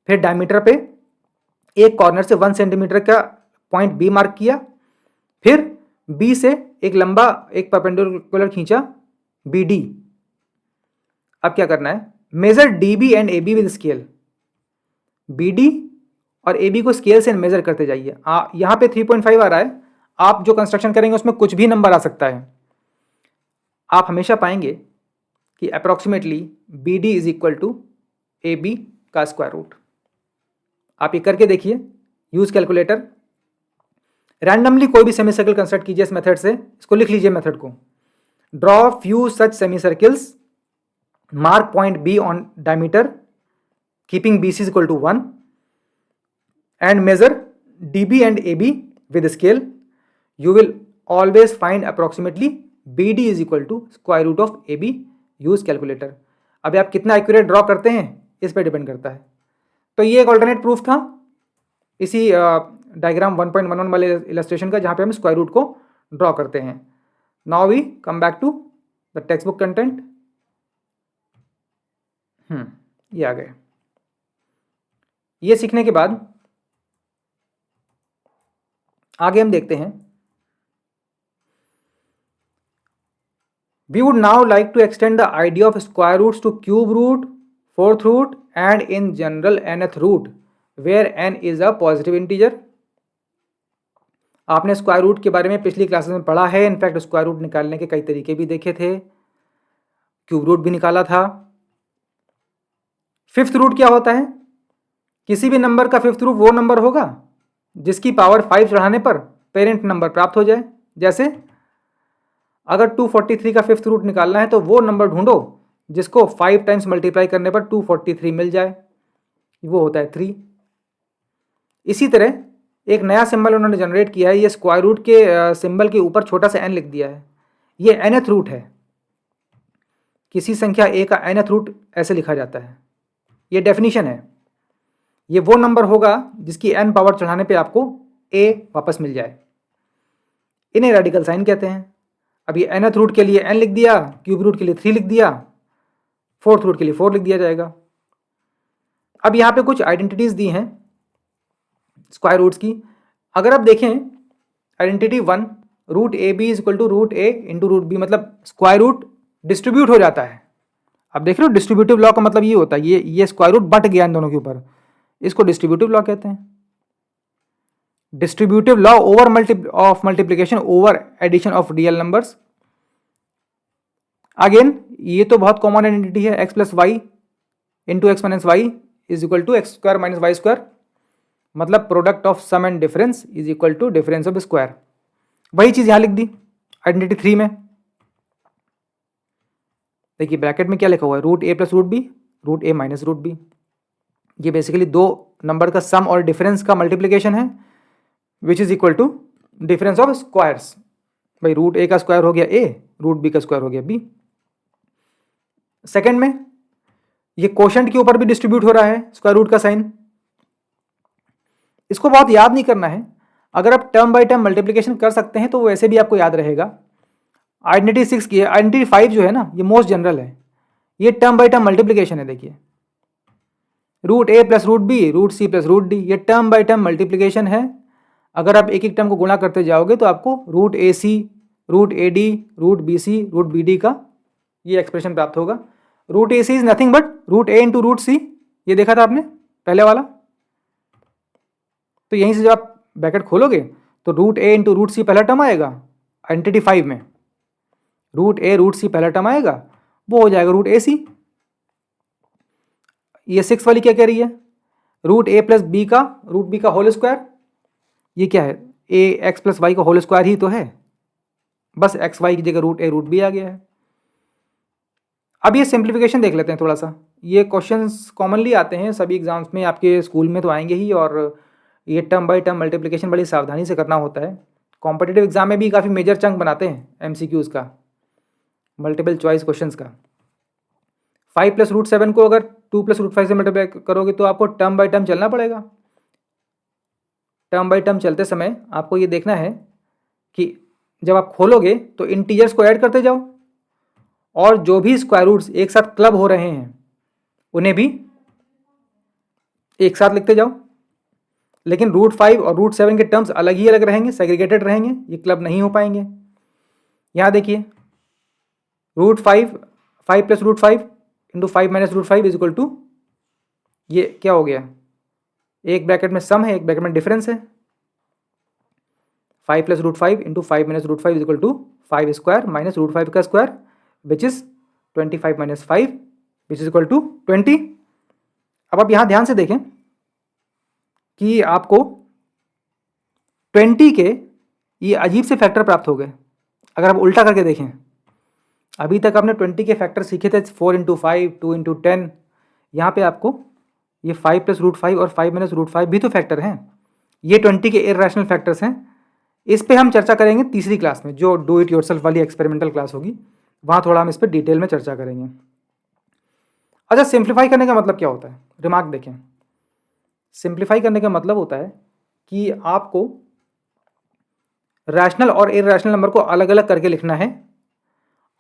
फिर डायमीटर पे एक कॉर्नर से 1 सेंटीमीटर का पॉइंट बी मार्क किया, फिर बी से एक लंबा एक परपेंडिकुलर खींचा बी डी। अब क्या करना है, measure D B and A B with scale. B D और ए बी को स्केल से मेजर करते जाइए। यहाँ पे 3.5 आ रहा है, आप जो कंस्ट्रक्शन करेंगे उसमें कुछ भी नंबर आ सकता है। आप हमेशा पाएंगे कि approximately B D is equal to A B का स्क्वायर रूट। आप ये करके देखिए, यूज कैलकुलेटर। रैंडमली कोई भी सेमी सर्कल कंस्ट्रक्ट कीजिए इस मेथड से। इसको लिख लीजिए मेथड को। Draw few such semi circles, mark point B on diameter keeping B C equal to 1 and measure dB and AB with scale. You will always find approximately BD is equal to square root of AB. use calculator. अभी आप कितना accurate draw करते हैं इस पर depend करता है। तो ये एक ऑल्टरनेट प्रूफ था इसी डायग्राम 1.11 वाले इलस्ट्रेशन का, जहाँ पे हम स्क्वायर रूट को ड्रॉ करते हैं। Now we come back to the text book content. ये आ गए। ये सीखने के बाद आगे हम देखते हैं। We would now like to extend the idea of square roots to cube root, fourth root and in general nth root where n is a positive integer. आपने स्क्वायर रूट के बारे में पिछली क्लासेस में पढ़ा है। इनफैक्ट स्क्वायर रूट निकालने के कई तरीके भी देखे थे, क्यूब रूट भी निकाला था। फिफ्थ रूट क्या होता है? किसी भी नंबर का फिफ्थ रूट वो नंबर होगा जिसकी पावर 5 चढ़ाने पर पेरेंट नंबर प्राप्त हो जाए। जैसे अगर 243 का फिफ्थ रूट निकालना है तो वो नंबर ढूंढो जिसको 5 टाइम्स मल्टीप्लाई करने पर 243 मिल जाए, वो होता है 3। इसी तरह एक नया सिंबल उन्होंने जनरेट किया है। ये स्क्वायर रूट के सिंबल के ऊपर छोटा सा n लिख दिया है। ये nth रूट है। किसी संख्या a का nth रूट ऐसे लिखा जाता है। ये डेफिनेशन है। ये वो नंबर होगा जिसकी n पावर चढ़ाने पे आपको a वापस मिल जाए। इन्हें रेडिकल साइन कहते हैं। अब ये nth रूट के लिए n लिख दिया, क्यूब रूट के लिए 3 लिख दिया, फोर्थ रूट के लिए 4 लिख दिया जाएगा। अब यहाँ पे कुछ आइडेंटिटीज दी हैं स्क्वायर रूट्स की। अगर आप देखें identity 1, root A B is equal to root A into root B, मतलब स्क्वायर रूट डिस्ट्रीब्यूट हो जाता है। अब देख रहे हो डिस्ट्रीब्यूटिव लॉ का मतलब ये होता है, ये स्क्वायर रूट बट गया इन दोनों के ऊपर, इसको डिस्ट्रीब्यूटिव लॉ कहते हैं। Distributive law over multiplication over addition of real numbers. Again ये तो बहुत कॉमन आइडेंटिटी है, X plus Y into X minus Y is equal to X square minus Y square, मतलब product of sum and difference is equal to difference of square. वही चीज यहां लिख दी identity 3 में। देखिए ब्रैकेट में क्या लिखा हुआ है, root A plus root B, root A minus root B. ये बेसिकली दो नंबर का सम और डिफरेंस का मल्टीप्लिकेशन है, which is equal to difference of squares. भाई रूट ए का स्क्वायर हो गया ए, रूट बी का स्क्वायर हो गया बी। सेकेंड में ये कोशेंट के ऊपर भी डिस्ट्रीब्यूट हो रहा है स्क्वायर रूट का साइन। इसको बहुत याद नहीं करना है, अगर आप टर्म बाय टर्म मल्टीप्लिकेशन कर सकते हैं तो वैसे भी आपको याद रहेगा। आइडेंटिटी 6 की, आइडेंटिटी 5 जो है ना, ये मोस्ट जनरल है, ये टर्म बाय टर्म मल्टीप्लिकेशन है। देखिए root A plus root B, root C plus root D, ये टर्म बाय टर्म मल्टीप्लिकेशन है। अगर आप एक एक टर्म को गुणा करते जाओगे तो आपको root A C, root A D, root B C, root B D का ये एक्सप्रेशन प्राप्त होगा। Root A C is nothing but root A into root C, ये देखा था आपने पहले वाला। तो यहीं से जब आप ब्रैकेट खोलोगे तो रूट ए इंटू रूट सी पहला टर्म आएगा आइडेंटिटी 5 में, रूट ए रूट सी पहला टर्म आएगा, वो हो जाएगा रूट ए सी। ये 6 वाली क्या कह रही है, रूट ए प्लस बी का रूट बी का होल स्क्वायर। ये क्या है, ए एक्स प्लस वाई का होल स्क्वायर ही तो है, बस एक्स वाई की जगह रूट ए रूट बी आ गया है। अब ये सिंप्लीफिकेशन देख लेते हैं थोड़ा सा। ये क्वेश्चंस कॉमनली आते हैं सभी एग्जाम्स में, आपके स्कूल में तो आएंगे ही, और ये टर्म बाय टर्म मल्टीप्लिकेशन बड़ी सावधानी से करना होता है। कॉम्पिटिटिव एग्जाम में भी काफ़ी मेजर चंक बनाते हैं एमसीक्यूज़ का। मल्टीपल चॉइस क्वेश्चंस का। 5 प्लस रूट 7 को अगर 2 प्लस रूट 5 से मल्टीप्लाई करोगे तो आपको टर्म बाय टर्म चलना पड़ेगा। टर्म बाय टर्म चलते समय आपको ये देखना है कि जब आप खोलोगे तो इंटीजर्स को ऐड करते जाओ और जो भी स्क्वायर रूट्स एक साथ क्लब हो रहे हैं उन्हें भी एक साथ लिखते जाओ। लेकिन रूट 5 और रूट 7 के टर्म्स अलग ही अलग रहेंगे, सेग्रीगेटेड रहेंगे, ये क्लब नहीं हो पाएंगे। यहाँ देखिए root 5 5 plus root 5 into 5 minus root 5 is equal to, ये क्या हो गया, एक ब्रैकेट में सम है एक ब्रैकेट में डिफरेंस है। 5 plus root 5 into 5 minus root 5 is equal to 5 square minus root 5 का square which is 25 minus 5 which is equal to 20। अब आप यहाँ ध्यान से देखें कि आपको 20 के ये अजीब से फैक्टर प्राप्त हो गए। अगर आप उल्टा करके देखें, अभी तक आपने 20 के फैक्टर सीखे थे 4 इंटू 5, 2 इंटू 10, यहाँ पे आपको ये 5 प्लस रूट 5 और 5 माइनस रूट 5 भी तो फैक्टर हैं। ये 20 के इर्रेशनल फैक्टर्स हैं। इस पे हम चर्चा करेंगे तीसरी क्लास में, जो डू इट योरसेल्फ वाली एक्सपेरिमेंटल क्लास होगी, वहाँ थोड़ा हम इस पर डिटेल में चर्चा करेंगे। अच्छा, सिंप्लीफाई करने का मतलब क्या होता है? रिमार्क देखें, सिंप्लीफाई करने का मतलब होता है कि आपको रैशनल और इर्रेशनल नंबर को अलग अलग करके लिखना है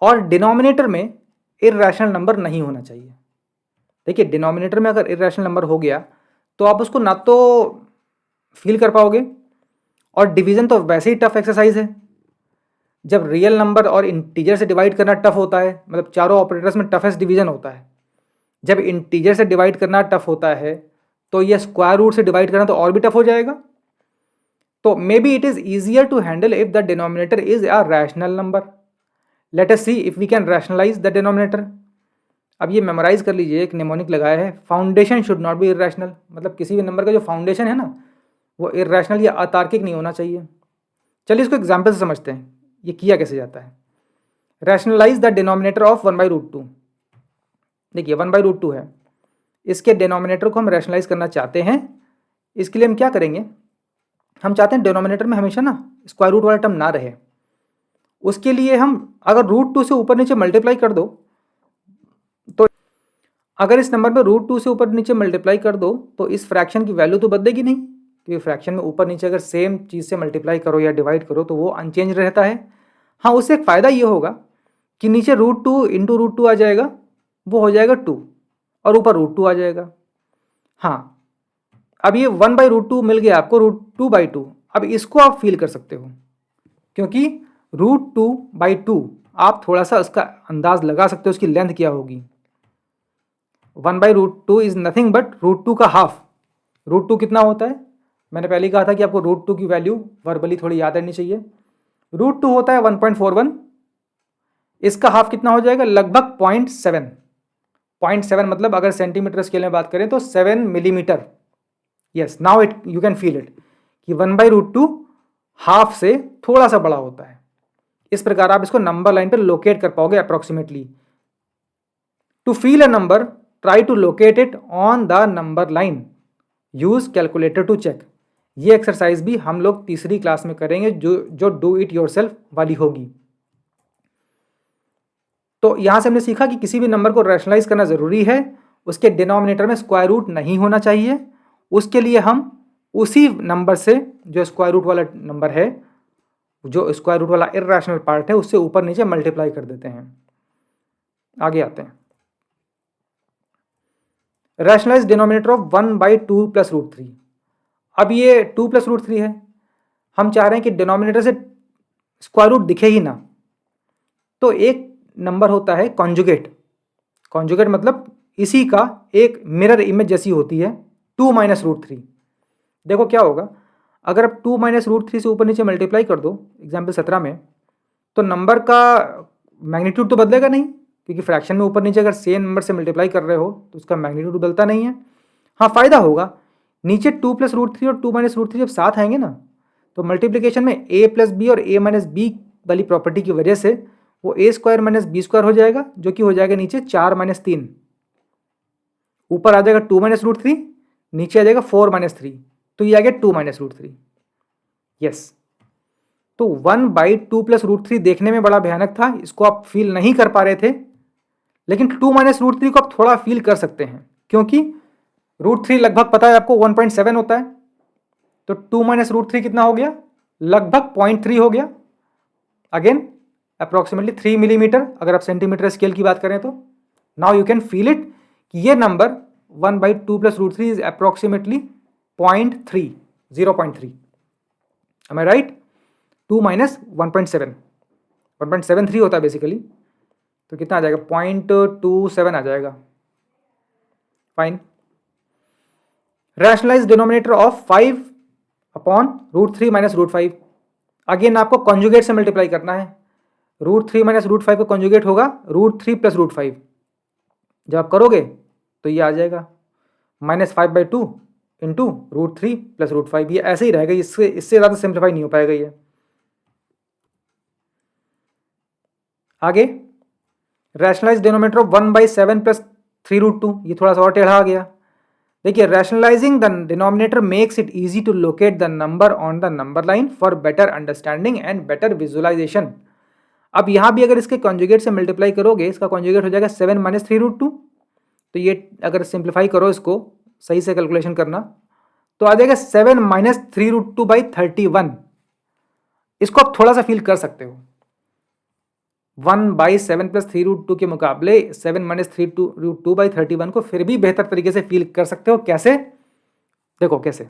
और डिनोमिनेटर में इर्रेशनल नंबर नहीं होना चाहिए। देखिए, डिनोमिनेटर में अगर इर्रेशनल नंबर हो गया तो आप उसको ना तो फील कर पाओगे, और डिवीजन तो वैसे ही टफ एक्सरसाइज है। जब रियल नंबर और इंटीजर से डिवाइड करना टफ होता है, मतलब चारों ऑपरेटर्स में टफेस्ट डिवीजन होता है, जब इंटीजर से डिवाइड करना टफ होता है तो ये स्क्वायर रूट से डिवाइड करना तो और भी टफ हो जाएगा। तो maybe it is easier to handle if the denominator is a rational number. Let us see if we can rationalise the denominator. अब ये मेमोराइज कर लीजिए, एक निमोनिक लगाया है, foundation should not be irrational. मतलब किसी भी नंबर का जो फाउंडेशन है ना, वो इर्रेशनल या अतार्किक नहीं होना चाहिए। चलिए इसको एग्जाम्पल से समझते हैं, ये किया कैसे जाता है। Rationalise the denominator of 1/√2। देखिए 1/√2 है, इसके डिनोमिनेटर को हम रैशनलाइज करना चाहते हैं। इसके लिए हम क्या करेंगे, हम चाहते हैं डिनोमिनेटर में हमेशा ना स्क्वायर रूट वाला टर्म ना रहे। उसके लिए हम अगर √2 से ऊपर नीचे मल्टीप्लाई कर दो, तो अगर इस नंबर में √2 से ऊपर नीचे मल्टीप्लाई कर दो तो इस फ्रैक्शन की वैल्यू तो बदलेगी नहीं, क्योंकि फ्रैक्शन में ऊपर नीचे अगर सेम चीज़ से मल्टीप्लाई करो या डिवाइड करो तो वो अनचेंज रहता है। हाँ, उससे एक फ़ायदा ये होगा कि नीचे √2 इंटू √2 आ जाएगा, वो हो जाएगा 2, और ऊपर √2 आ जाएगा। हाँ, अब ये 1/√2 मिल गया आपको √2/2। अब इसको आप फील कर सकते हो, क्योंकि √2/2 आप थोड़ा सा उसका अंदाज लगा सकते हो उसकी लेंथ क्या होगी। 1/√2 इज नथिंग बट √2 का हाफ। √2 कितना होता है? मैंने पहले ही कहा था कि आपको √2 की वैल्यू वर्बली थोड़ी याद रहनी चाहिए। √2 होता है 1.41, इसका हाफ कितना हो जाएगा? लगभग 0.7। 0.7 मतलब अगर सेंटीमीटर स्केल में बात करें तो 7 millimetre. Yes, now it you can feel it कि 1/√2 हाफ से थोड़ा सा बड़ा होता है। इस प्रकार आप इसको नंबर लाइन पर लोकेट कर पाओगे approximately. To feel a number, try to locate it on the number line, use calculator to check. ये एक्सरसाइज भी हम लोग तीसरी क्लास में करेंगे, जो डू इट योरसेल्फ वाली होगी। तो यहां से हमने सीखा कि किसी भी नंबर को रैशनलाइज करना जरूरी है, उसके डिनोमिनेटर में स्क्वायर रूट नहीं होना चाहिए। उसके लिए हम उसी नंबर से, जो स्क्वायर रूट वाला नंबर है, जो स्क्वायर रूट वाला इर्रेशनल पार्ट है, उससे ऊपर नीचे मल्टीप्लाई कर देते हैं। आगे आते हैं, रैशनलाइज डिनोमिनेटर ऑफ 1/2 प्लस √3। अब ये 2 प्लस √3 है, हम चाह रहे हैं कि डिनोमिनेटर से स्क्वायर रूट दिखे ही ना। तो एक नंबर होता है कॉन्जुगेट। कॉन्जुगेट मतलब इसी का एक मिरर इमेज जैसी होती है, 2 माइनस √3। देखो क्या होगा, अगर आप 2 माइनस √3 से ऊपर नीचे मल्टीप्लाई कर दो एग्जाम्पल 17 में, तो नंबर का मैग्नीट्यूड तो बदलेगा नहीं, क्योंकि फ्रैक्शन में ऊपर नीचे अगर सेम नंबर से मल्टीप्लाई कर रहे हो तो उसका मैग्नीट्यूड बदलता नहीं है। हाँ, फ़ायदा होगा, नीचे 2 प्लस √3 और 2 माइनस √3 जब साथ आएंगे ना, तो मल्टीप्लिकेशन में a प्लस बी और a माइनस बी वाली प्रॉपर्टी की वजह से वो a square minus B square हो जाएगा, जो कि हो जाएगा नीचे 4 माइनस 3। ऊपर आ जाएगा 2 माइनस √3, नीचे आ जाएगा 4 माइनस 3, तो ये आ गया 2 माइनस √3। यस, तो 1/2 प्लस रूट 3 देखने में बड़ा भयानक था, इसको आप फील नहीं कर पा रहे थे, लेकिन 2 माइनस रूट 3 को आप थोड़ा फील कर सकते हैं, क्योंकि रूट 3 लगभग पता है आपको 1.7 होता है, तो 2 माइनस रूट 3 कितना हो गया, लगभग 0.3 हो गया, अगेन अप्रोक्सीमेटली 3 मिलीमीटर अगर आप सेंटीमीटर स्केल की बात करें तो। Now you can feel it कि ये नंबर 1/2 plus root 3 is approximately 0.3, 0.3, am I right? 2 minus 1.7, 1.73 होता है बेसिकली, तो कितना आ जाएगा, 0.27 आ जाएगा। Fine. Rationalise denominator of 5 upon root 3 minus root 5, again आपको कॉन्जुगेट से मल्टीप्लाई करना है। रूट 3 माइनस रूट 5 का कॉन्जुगेट होगा रूट 3 प्लस रूट 5, जब आप करोगे तो ये आ जाएगा -5/2 इंटू रूट 3 प्लस रूट 5, ये ऐसे ही रहेगा, इससे ज़्यादा सिंप्लीफाई नहीं हो पाएगा ये। आगे rationalise denominator of 1/7 plus 3 root 2, ये थोड़ा सा और टेढ़ा आ गया। देखिए, rationalising the denominator makes it easy to locate the number on the number line for better understanding and better visualisation. अब यहाँ भी अगर इसके कॉन्जुगेट से मल्टीप्लाई करोगे, इसका कॉन्जुगेट हो जाएगा 7 माइनस 3 रूट 2, तो ये अगर सिंप्लीफाई करो, इसको सही से कैलकुलेशन करना, तो आ जाएगा 7 माइनस 3 रूट 2 बाई 31। इसको आप थोड़ा सा फील कर सकते हो, 1/7 प्लस 3 रूट 2 के मुकाबले 7 माइनस 3 रूट 2 बाई 31 को फिर भी बेहतर तरीके से फील कर सकते हो। कैसे? देखो कैसे,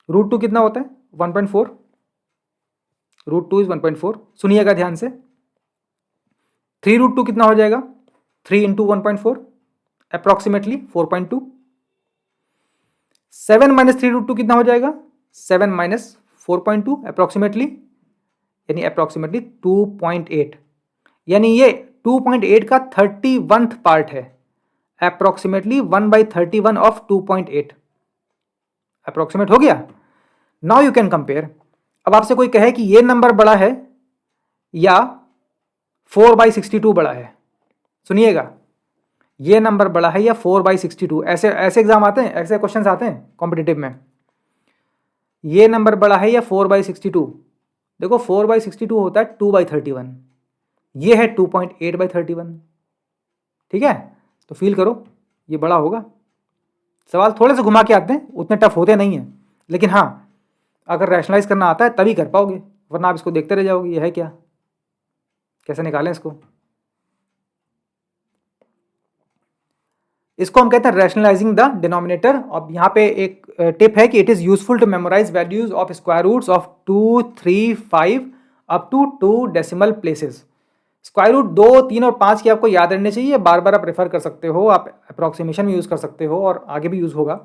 रूट 2 कितना होता है, 1.4, रूट 2 इज 1.4, सुनिएगा ध्यान से। 3 रूट 2 कितना हो जाएगा, 3 इंटू 1.4 अप्रोक्सीमेटली 4.2। 7 माइनस 3 रूट 2 कितना हो जाएगा, 7 माइनस 4.2 अप्रोक्सीमेटली, यानी अप्रोक्सीमेटली 2.8, यानी ये 2.8 का 31th पार्ट है, अप्रोक्सीमेटली 1/31 ऑफ 2.8, अप्रोक्सीमेट हो गया। Now you can compare. अब आपसे कोई कहे कि ये नंबर बड़ा है या 4/62 बड़ा है, सुनिएगा, ये नंबर बड़ा है या 4/62, ऐसे एग्जाम आते हैं, ऐसे क्वेश्चंस आते हैं कॉम्पिटिटिव में, ये नंबर बड़ा है या 4/62। देखो 4/62 होता है 2/31, ये है 2.8/31, ठीक है, तो फील करो ये बड़ा होगा। सवाल थोड़े से घुमा के आते हैं, उतने टफ होते नहीं हैं, लेकिन हाँ अगर रैशनलाइज करना आता है तभी कर पाओगे, वरना आप इसको देखते रह जाओगे, ये है क्या, कैसे निकालें इसको। इसको हम कहते हैं रैशनलाइजिंग द डिनोमिनेटर। अब यहाँ पे एक टिप है कि it is useful to memorise values of square roots of 2, 3, 5 up to 2 decimal places. Square root 2, 3 और 5 की आपको याद रहने चाहिए, बार बार आप रेफर कर सकते हो, आप अप्रॉक्सीमेशन में यूज़ कर सकते हो और आगे भी यूज़ होगा।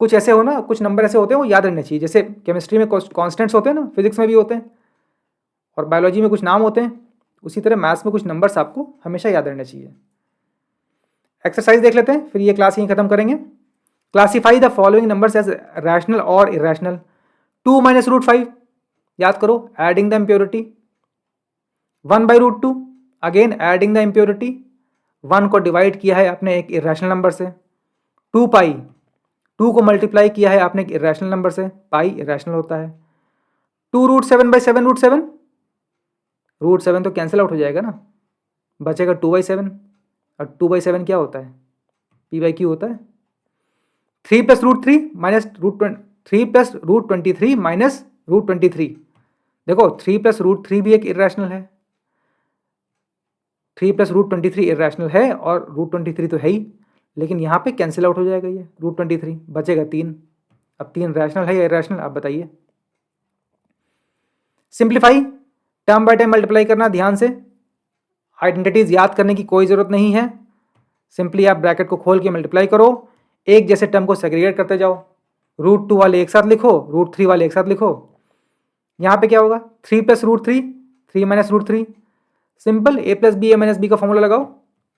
कुछ ऐसे हो ना, कुछ नंबर ऐसे होते हैं वो याद रहने चाहिए, जैसे केमिस्ट्री में कॉन्स्टेंट्स होते हैं ना, फिजिक्स में भी होते हैं, और बायोलॉजी में कुछ नाम होते हैं, उसी तरह मैथ्स में कुछ नंबर्स आपको हमेशा याद रहने चाहिए। एक्सरसाइज देख लेते हैं, फिर ये क्लास यहीं खत्म करेंगे। Classify the following numbers as rational और इरेशनल। 2 माइनस रूट 5, याद करो, adding the impurity. 1/√2, again adding the impurity, 1 को डिवाइड किया है आपने एक इरेशनल नंबर से। 2 पाई, 2 को मल्टीप्लाई किया है आपने एक इरेशनल नंबर से, पाई इरेशनल होता है। 2√7/7 रूट 7 तो कैंसिल आउट हो जाएगा ना, बचेगा 2/7, और 2/7 क्या होता है, p/q होता है। 3 plus root 3 minus root 3 plus root 23 minus root 23। देखो 3 प्लस रूट 3 भी एक इरेशनल है, 3 प्लस रूट 23 इरेशनल है और रूट 23 तो है ही, लेकिन यहाँ पे कैंसिल आउट हो जाएगा ये रूट 23, बचेगा 3। अब 3 रैशनल है या इरेशनल, आप बताइए। Simplify, term by term multiply करना ध्यान से, आइडेंटिटीज याद करने की कोई ज़रूरत नहीं है, सिंपली आप ब्रैकेट को खोल के मल्टीप्लाई करो, एक जैसे टर्म को सेग्रीगेट करते जाओ, रूट 2 वाले एक साथ लिखो, रूट 3 वाले एक साथ लिखो। यहाँ पे क्या होगा, 3 plus root 3, 3 minus root 3, simple, A plus B A minus B का फॉर्मूला लगाओ,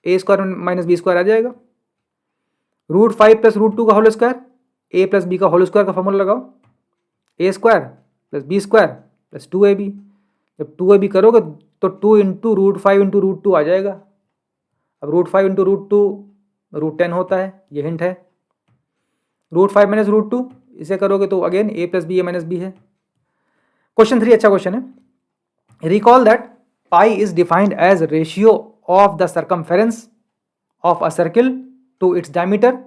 A square minus B square आ जाएगा। रूट 5 प्लस रूट 2 का whole square, A plus B का होल स्क्वायर का फॉर्मूला लगाओ, A square plus B square plus 2ab। जब 2ab करोगे तो 2 इंटू रूट 5 इंटू रूट 2 आ जाएगा। अब रूट 5 इंटू रूट 2 रूट 10 होता है, ये हिंट है। रूट 5 माइनस रूट 2, इसे करोगे तो again A plus B A minus B है। क्वेश्चन 3 अच्छा क्वेश्चन है। Recall that pi is defined as ratio of the circumference of a circle to its diameter,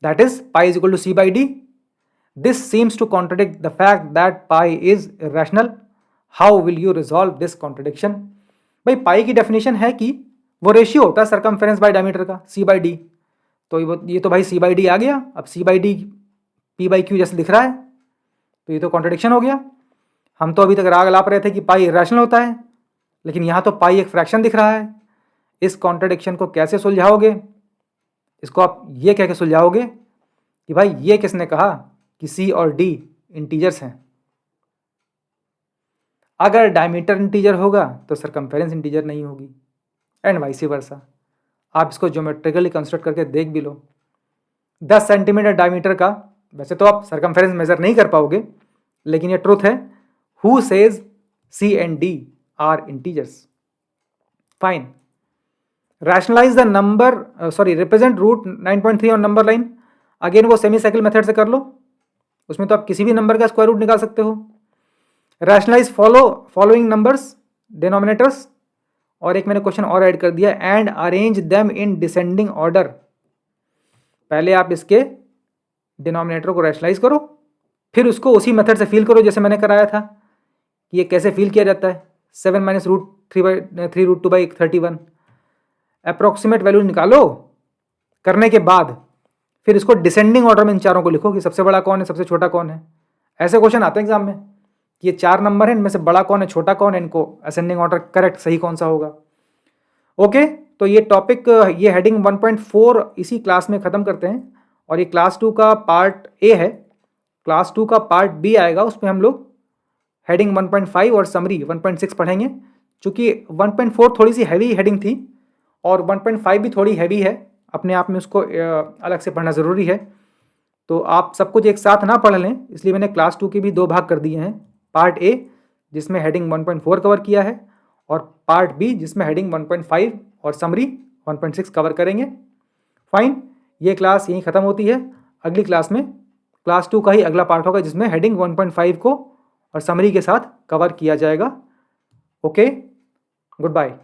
that is pi is equal to c by d. This seems to contradict the fact that pi is irrational. How will you resolve this contradiction? भाई पाई की definition है कि वो ratio होता है circumference bye diameter का c by D, तो ये तो भाई c बाई डी आ गया, अब c by D p by Q जैसे दिख रहा है, तो ये तो कॉन्ट्रडिक्शन हो गया। हम तो अभी तक राग लाप रहे थे कि पाई इरेशनल होता है, लेकिन यहाँ तो पाई एक फ्रैक्शन दिख रहा है। इस कॉन्ट्रडिक्शन को कैसे सुलझाओगे? इसको आप ये कह के सुलझाओगे कि भाई ये किसने कहा कि c और d इंटीजर्स हैं। अगर डायमीटर इंटीजर होगा तो सरकमफेरेंस इंटीजर नहीं होगी, एंड वाइस वर्सा। आप इसको ज्योमेट्रिकली कंस्ट्रक्ट करके देख भी लो। 10 सेंटीमीटर डायमीटर का, वैसे तो आप सरकमफेरेंस मेजर नहीं कर पाओगे, लेकिन ये ट्रुथ है। Who says c and d are integers? Fine. Rationalise the number, represent root 9.3 on number line. Again वो सेमी साइकिल मेथड से कर लो, उसमें तो आप किसी भी नंबर का स्क्वायर रूट निकाल सकते हो। रैशनलाइज फॉलोइंग नंबर्स डिनोमिनेटर्स, और एक मैंने क्वेश्चन और ऐड कर दिया, and arrange them in descending order. पहले आप इसके डिनोमिनेटर को रैशनलाइज करो, फिर उसको उसी मेथड से फील करो जैसे मैंने कराया था कि ये कैसे फील किया जाता है। 7 minus root 3 root 2 by 31 approximate value निकालो। करने के बाद फिर इसको डिसेंडिंग ऑर्डर में इन चारों को लिखो कि सबसे बड़ा कौन है, सबसे छोटा कौन है। ऐसे क्वेश्चन आते हैं एग्जाम में कि ये 4 नंबर हैं, इनमें से बड़ा कौन है, छोटा कौन है, इनको असेंडिंग ऑर्डर करेक्ट सही कौन सा होगा। ओके, तो ये टॉपिक, ये हेडिंग 1.4 इसी क्लास में ख़त्म करते हैं, और ये क्लास 2 का पार्ट ए है। क्लास 2 का पार्ट बी आएगा, उसमें हम लोग हेडिंग 1.5 और समरी 1.6 पढ़ेंगे। चूँकि 1.4 थोड़ी सी हैवी हेडिंग थी और 1.5 भी थोड़ी हैवी है, अपने आप में उसको अलग से पढ़ना ज़रूरी है। तो आप सब कुछ एक साथ ना पढ़ लें, इसलिए मैंने क्लास 2 के भी 2 भाग कर दिए हैं। पार्ट ए जिसमें हेडिंग 1.4 कवर किया है, और पार्ट बी जिसमें हेडिंग 1.5 और समरी 1.6 कवर करेंगे। फाइन, ये क्लास यहीं ख़त्म होती है। अगली क्लास में क्लास 2 का ही अगला पार्ट होगा जिसमें हेडिंग 1.5 को और समरी के साथ कवर किया जाएगा। Okay, good bye.